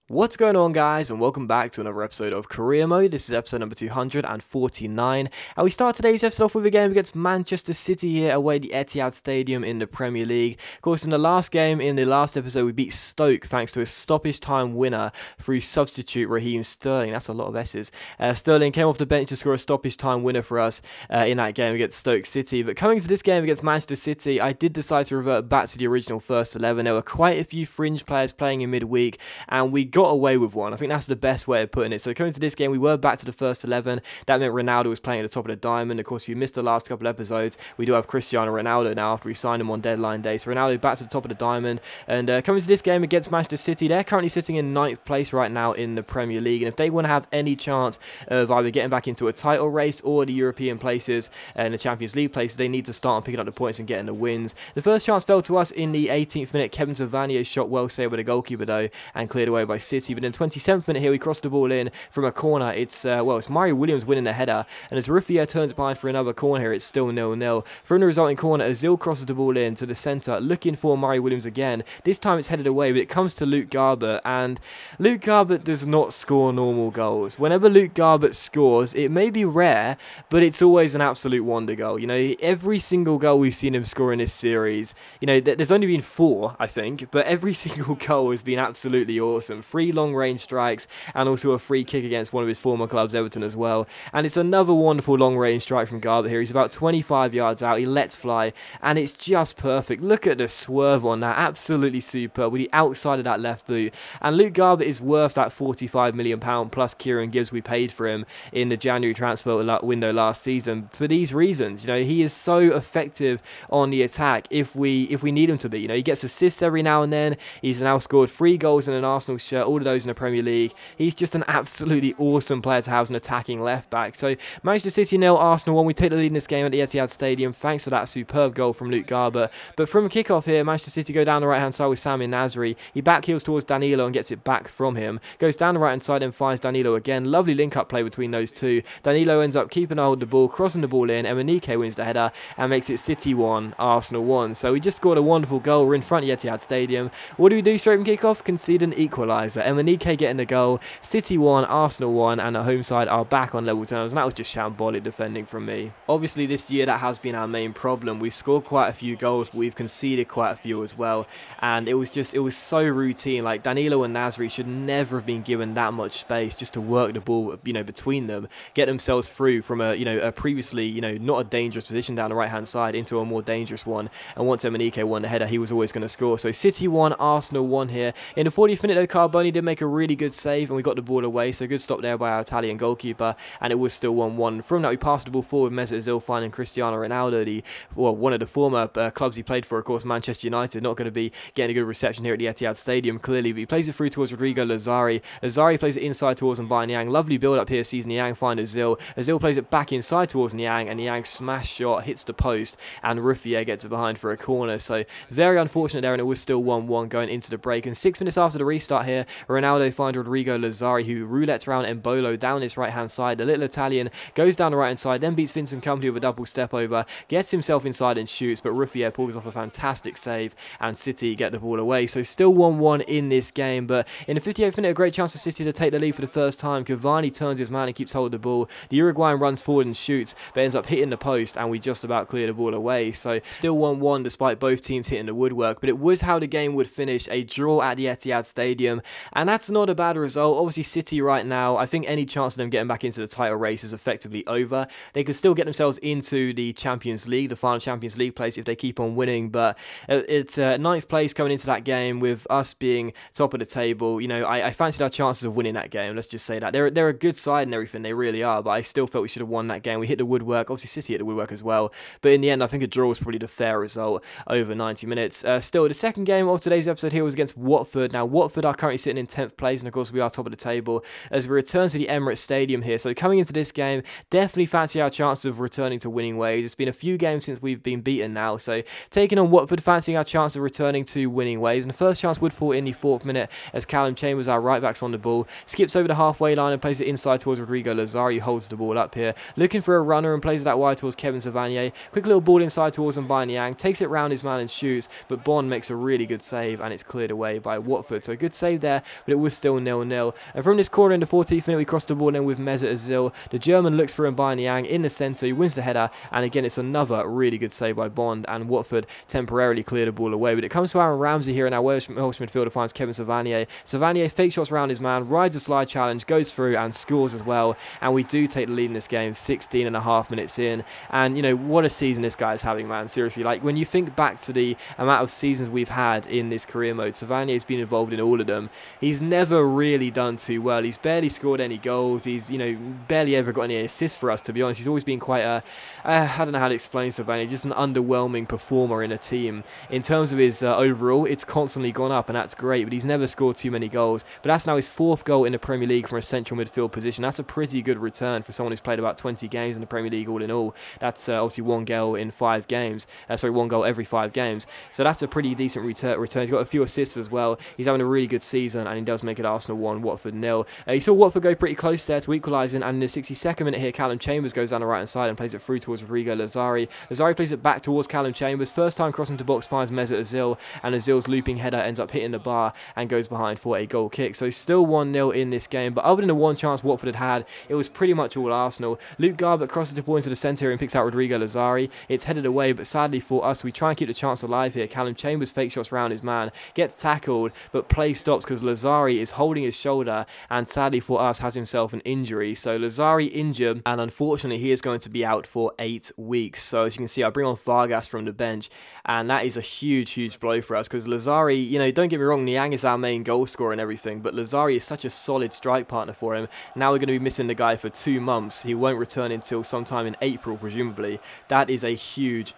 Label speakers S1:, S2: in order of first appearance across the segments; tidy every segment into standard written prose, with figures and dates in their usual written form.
S1: What's going on, guys, and welcome back to another episode of Career Mode. This is episode number 249, and we start today's episode off with a game against Manchester City here away at the Etihad Stadium in the Premier League. Of course, in the last game, in the last episode, we beat Stoke thanks to a stoppage time winner through substitute Raheem Sterling. That's a lot of S's. Sterling came off the bench to score a stoppage time winner for us in that game against Stoke City. But coming to this game against Manchester City, I did decide to revert back to the original first 11. There were quite a few fringe players playing in midweek, and we got away with one. I think that's the best way of putting it. So coming to this game, we were back to the first 11. That meant Ronaldo was playing at the top of the diamond. Of course, if you missed the last couple episodes, we do have Cristiano Ronaldo now after we signed him on deadline day. So Ronaldo back to the top of the diamond. And coming to this game against Manchester City, they're currently sitting in 9th place right now in the Premier League. And if they want to have any chance of either getting back into a title race or the European places and the Champions League places, they need to start on picking up the points and getting the wins. The first chance fell to us in the 18th minute. Kevin Savanier shot well saved by the goalkeeper though and cleared away by City. But in 27th minute here, we crossed the ball in from a corner. It's Mario Williams winning the header, and as Ruffier turns behind for another corner here, it's still 0-0. From the resulting corner, Ozil crosses the ball in to the centre, looking for Mario Williams again. This time it's headed away, but it comes to Luke Garbutt, and Luke Garbutt does not score normal goals. Whenever Luke Garbutt scores, it may be rare, but it's always an absolute wonder goal. You know, every single goal we've seen him score in this series, you know, there's only been 4, I think, but every single goal has been absolutely awesome. 3 long-range strikes, and also a free kick against one of his former clubs, Everton, as well. And it's another wonderful long-range strike from Garbutt here. He's about 25 yards out. He lets fly, and it's just perfect. Look at the swerve on that. Absolutely superb with the outside of that left boot. And Luke Garbutt is worth that £45 million plus Kieran Gibbs we paid for him in the January transfer window last season for these reasons. You know, he is so effective on the attack if we need him to be. You know, he gets assists every now and then. He's now scored 3 goals in an Arsenal shirt, all of those in the Premier League. He's just an absolutely awesome player to have as an attacking left back. So Manchester City 0, Arsenal 1. We take the lead in this game at the Etihad Stadium thanks to that superb goal from Luke Garbutt. But from a kickoff here, Manchester City go down the right hand side with Sami Nasri. He backheels towards Danilo and gets it back from him. Goes down the right hand side and finds Danilo again. Lovely link up play between those two. Danilo ends up keeping a hold of the ball, crossing the ball in. Emenike wins the header and makes it City 1, Arsenal 1. So we just scored a wonderful goal. We're in front of the Etihad Stadium. What do we do straight from kickoff? Concede an equaliser. Emenike getting the goal. City 1, Arsenal 1, and the home side are back on level terms, and that was just shambolic defending from me. Obviously this year that has been our main problem. We've scored quite a few goals, but we've conceded quite a few as well, and it was so routine. Like, Danilo and Nasri should never have been given that much space just to work the ball, you know, between them, get themselves through from a previously, you know, not a dangerous position down the right hand side into a more dangerous one. And once Emenike won the header, he was always going to score. So City 1, Arsenal 1 here. In the 40th minute though, Carboni did make a really good save and we got the ball away, so good stop there by our Italian goalkeeper, and it was still 1-1. From that, we passed the ball forward, Mesut Ozil finding Cristiano Ronaldo, one of the former clubs he played for, of course, Manchester United. Not going to be getting a good reception here at the Etihad Stadium, clearly, but he plays it through towards Rodrigo Lazari. Lazari plays it inside towards Niang. Lovely build up here, sees Niang find Ozil. Ozil plays it back inside towards Niang, and Niang's smash shot hits the post, and Ruffier gets it behind for a corner. So very unfortunate there, and it was still 1-1 going into the break. And 6 minutes after the restart here, Ronaldo finds Rodrigo Lazari, who roulettes around Embolo down his right hand side. The little Italian goes down the right hand side, then beats Vincent Kompany with a double step over, gets himself inside and shoots, but Ruffier pulls off a fantastic save, and City get the ball away. So still 1-1 in this game, but in the 58th minute, a great chance for City to take the lead for the first time. Cavani turns his man and keeps hold of the ball. The Uruguayan runs forward and shoots, but ends up hitting the post, and we just about clear the ball away. So still 1-1 despite both teams hitting the woodwork, but it was how the game would finish, a draw at the Etihad Stadium, and that's not a bad result. Obviously City right now, I think any chance of them getting back into the title race is effectively over. They could still get themselves into the Champions League, the final Champions League place, if they keep on winning, but it's 9th place coming into that game with us being top of the table. You know, I fancied our chances of winning that game, let's just say that. They're a good side and everything, they really are, but I still felt we should have won that game. We hit the woodwork, obviously City hit the woodwork as well, but in the end I think a draw was probably the fair result over 90 minutes. Still, the second game of today's episode here was against Watford. Now Watford are currently sitting in 10th place, and of course we are top of the table as we return to the Emirates Stadium here. So coming into this game, definitely fancy our chances of returning to winning ways. It's been a few games since we've been beaten now, so taking on Watford, fancying our chance of returning to winning ways. And the first chance would fall in the 4th minute as Callum Chambers, our right back's on the ball, skips over the halfway line and plays it inside towards Rodrigo Lazari, who holds the ball up here, looking for a runner and plays it out wide towards Kevin Savanier. Quick little ball inside towards Niang, takes it round his man and shoots, but Bond makes a really good save and it's cleared away by Watford. So good save there there, but it was still 0-0. And from this corner in the 14th minute, we crossed the ball in with Mesut Ozil. The German looks for Niang in the centre. He wins the header, and again, it's another really good save by Bond, and Watford temporarily clear the ball away. But it comes to Aaron Ramsey here, and our Welsh midfielder finds Kevin Savanier. Savanier fake shots around his man, rides a slide challenge, goes through and scores as well. And we do take the lead in this game 16.5 minutes in. And, you know, what a season this guy is having, man. Seriously, like, when you think back to the amount of seasons we've had in this career mode, Savanier's been involved in all of them. He's never really done too well. He's barely scored any goals. He's, you know, barely ever got any assists for us, to be honest. He's always been quite a, I don't know how to explain Savanier, just an underwhelming performer in a team. In terms of his overall, it's constantly gone up, and that's great, but he's never scored too many goals. But that's now his 4th goal in the Premier League from a central midfield position. That's a pretty good return for someone who's played about 20 games in the Premier League all in all. That's obviously 1 goal in 5 games. 1 goal every 5 games. So that's a pretty decent return. He's got a few assists as well. He's having a really good season, and he does make it Arsenal 1, Watford 0. You saw Watford go pretty close there to equalising, and in the 62nd minute here, Callum Chambers goes down the right-hand side and plays it through towards Rodrigo Lazari. Lazari plays it back towards Callum Chambers. First time crossing to box finds Mesut Ozil, and Ozil's looping header ends up hitting the bar and goes behind for a goal kick. So still 1-0 in this game, but other than the one chance Watford had, it was pretty much all Arsenal. Luke Garbutt crosses the ball into the centre and picks out Rodrigo Lazari. It's headed away, but sadly for us, we try and keep the chance alive here. Callum Chambers fake shots around his man, gets tackled, but play stops because Lazari is holding his shoulder, and sadly for us, has himself an injury. So Lazari injured, and unfortunately he is going to be out for 8 weeks. So as you can see, I bring on Vargas from the bench, and that is a huge blow for us because Lazari, you know, don't get me wrong, Niang is our main goal scorer and everything, but Lazari is such a solid strike partner for him. Now we're going to be missing the guy for 2 months. He won't return until sometime in April, presumably. That is a huge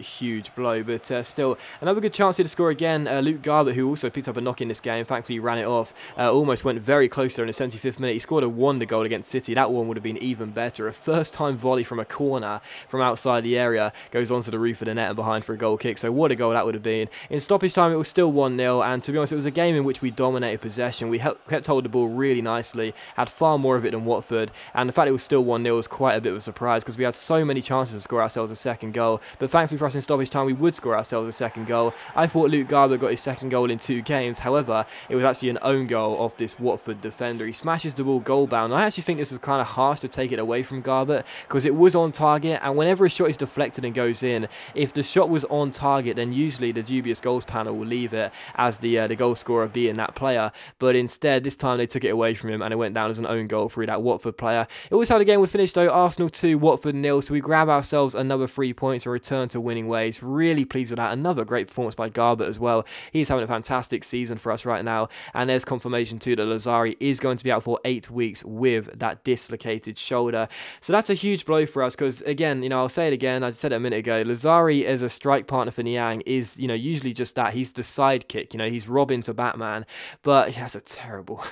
S1: blow, but still, another good chance here to score again. Luke Garbutt, who also picked up a knock in this game, thankfully he ran it off, almost went very close there in the 75th minute. He scored a wonder goal against City. That one would have been even better. A first-time volley from a corner from outside the area goes onto the roof of the net and behind for a goal kick. So what a goal that would have been. In stoppage time, it was still 1-0, and to be honest, it was a game in which we dominated possession. We kept hold of the ball really nicely, had far more of it than Watford, and the fact it was still 1-0 was quite a bit of a surprise because we had so many chances to score ourselves a second goal. But thankfully for us in stoppage time, we would score ourselves a second goal. I thought Luke Garbutt got his second goal in 2 games. However, it was actually an own goal of this Watford defender. He smashes the ball goal bound. I actually think this was kind of harsh to take it away from Garbutt because it was on target, and whenever a shot is deflected and goes in, if the shot was on target, then usually the dubious goals panel will leave it as the goal scorer being that player. But instead, this time they took it away from him, and it went down as an own goal through that Watford player. It was how the game would finish though. Arsenal 2, Watford 0. So we grab ourselves another 3 points and return to winning ways. Really pleased with that. Another great performance by Garbutt as well. He's having a fantastic season for us right now, and there's confirmation too that Lazari is going to be out for 8 weeks with that dislocated shoulder. So that's a huge blow for us because, again, you know, I'll say it again, I said it a minute ago, Lazari as a strike partner for Niang is, you know, usually just that. He's the sidekick, you know, he's Robin to Batman, but he has a terrible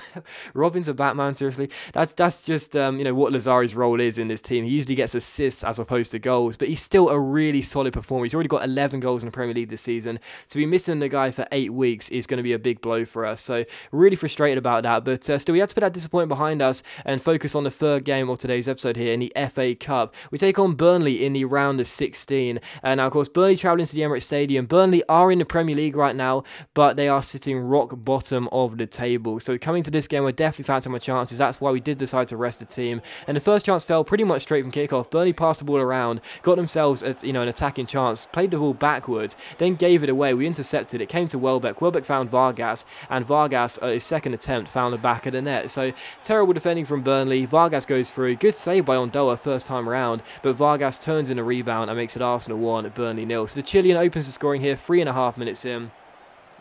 S1: Robin to Batman, seriously. That's just, you know, what Lazari's role is in this team. He usually gets assists as opposed to goals, but he's still a really solid performer. He's already got 11 goals in the Premier League this season. To be missing the guy for 8 weeks is going to be a big blow for us. So really frustrated about that, but still we had to put that disappointment behind us and focus on the 3rd game of today's episode here in the FA Cup. We take on Burnley in the round of 16. Now, of course, Burnley travelling to the Emirates Stadium. Burnley are in the Premier League right now, but they are sitting rock bottom of the table. So coming to this game, I definitely fancied my chances. That's why we did decide to rest the team. And the first chance fell pretty much straight from kickoff. Burnley passed the ball around, got themselves an attacking chance, played the ball backwards, then gave it away. We intercepted. It came to Welbeck. Welbeck found Vargas, and Vargas, his second attempt, found the back of the net. So terrible defending from Burnley. Vargas goes through. Good save by Ondoa first time around, but Vargas turns in a rebound and makes it Arsenal 1, Burnley 0. So the Chilean opens the scoring here 3.5 minutes in.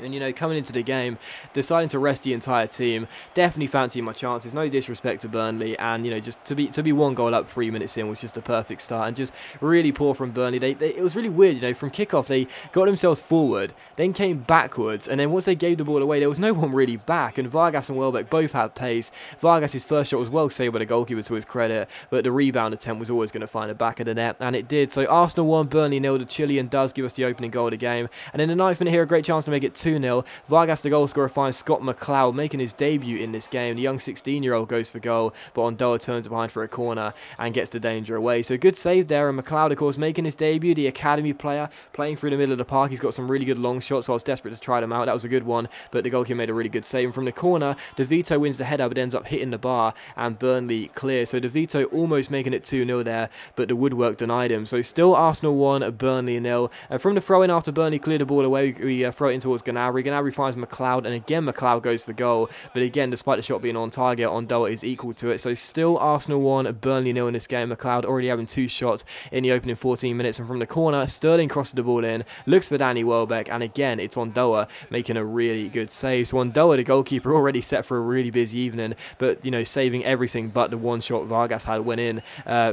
S1: And, you know, coming into the game, deciding to rest the entire team, definitely fancying my chances. No disrespect to Burnley, and, you know, just to be 1 goal up 3 minutes in was just a perfect start, and just really poor from Burnley. It was really weird, you know, from kickoff they got themselves forward, then came backwards, and then once they gave the ball away, there was no one really back, and Vargas and Welbeck both had pace. Vargas' first shot was well saved by the goalkeeper to his credit, but the rebound attempt was always going to find the back of the net, and it did. So Arsenal 1, Burnley 0. The Chilean does give us the opening goal of the game, and in the 9th minute here, a great chance to make it 2-0. Vargas, the goal scorer, finds Scott McLeod making his debut in this game. The young 16-year-old goes for goal, but Ondoa turns behind for a corner and gets the danger away. So good save there, and McLeod, of course, making his debut, the academy player, playing through the middle of the park. He's got some really good long shots, so I was desperate to try them out. That was a good one, but the goalkeeper made a really good save. And from the corner, De Vito wins the header, but ends up hitting the bar, and Burnley clear. So De Vito almost making it 2-0 there, but the woodwork denied him. So still Arsenal 1, Burnley 0. From the throw-in after Burnley cleared the ball away, we throw it in towards Gnabry. Gnabry finds McLeod, and again McLeod goes for goal. But again, despite the shot being on target, Ondoa is equal to it. So still Arsenal 1, Burnley 0 in this game. McLeod already having 2 shots in the opening 14 minutes. And from the corner, Sterling crosses the ball in, looks for Danny Welbeck, and again, it's Ondoa making a really good save. So Ondoa, the goalkeeper, already set for a really busy evening, but, you know, saving everything but the one shot Vargas had went in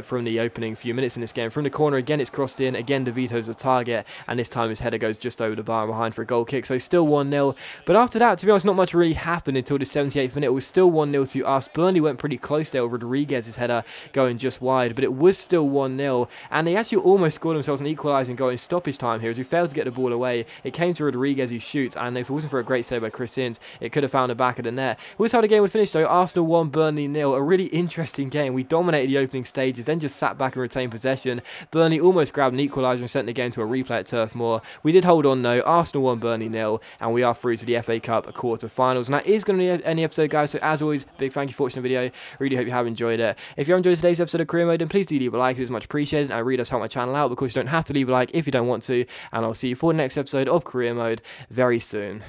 S1: from the opening few minutes in this game. From the corner, again, it's crossed in. Again, De Vito's the target, and this time his header goes just over the bar and behind for a goal kick. So still 1-0. But after that, to be honest, not much really happened until the 78th minute. It was still 1-0 to us. Burnley went pretty close there with Rodriguez's header going just wide, but it was still 1-0, and they actually almost scored themselves an equalising goal in stoppage time here as we failed to get the ball away. It came to Rodriguez who shoots, and if it wasn't for a great save by Chris Ince, it could have found the back of the net. Here's how the game would finish though. Arsenal 1, Burnley 0. A really interesting game. We dominated the opening stages, then just sat back and retained possession. Burnley almost grabbed an equaliser and sent the game to a replay at Turf Moor. We did hold on though. Arsenal 1, Burnley 0, and we are through to the FA Cup quarter-finals. And that is going to be the end of the episode, guys. So as always, big thank you for watching the video. Really hope you have enjoyed it. If you have enjoyed today's episode of Career Mode, then please do leave a like. It is much appreciated, and it really does help my channel out. Because you don't have to leave a like if you don't want to. And I'll see you for the next episode of Career Mode very soon.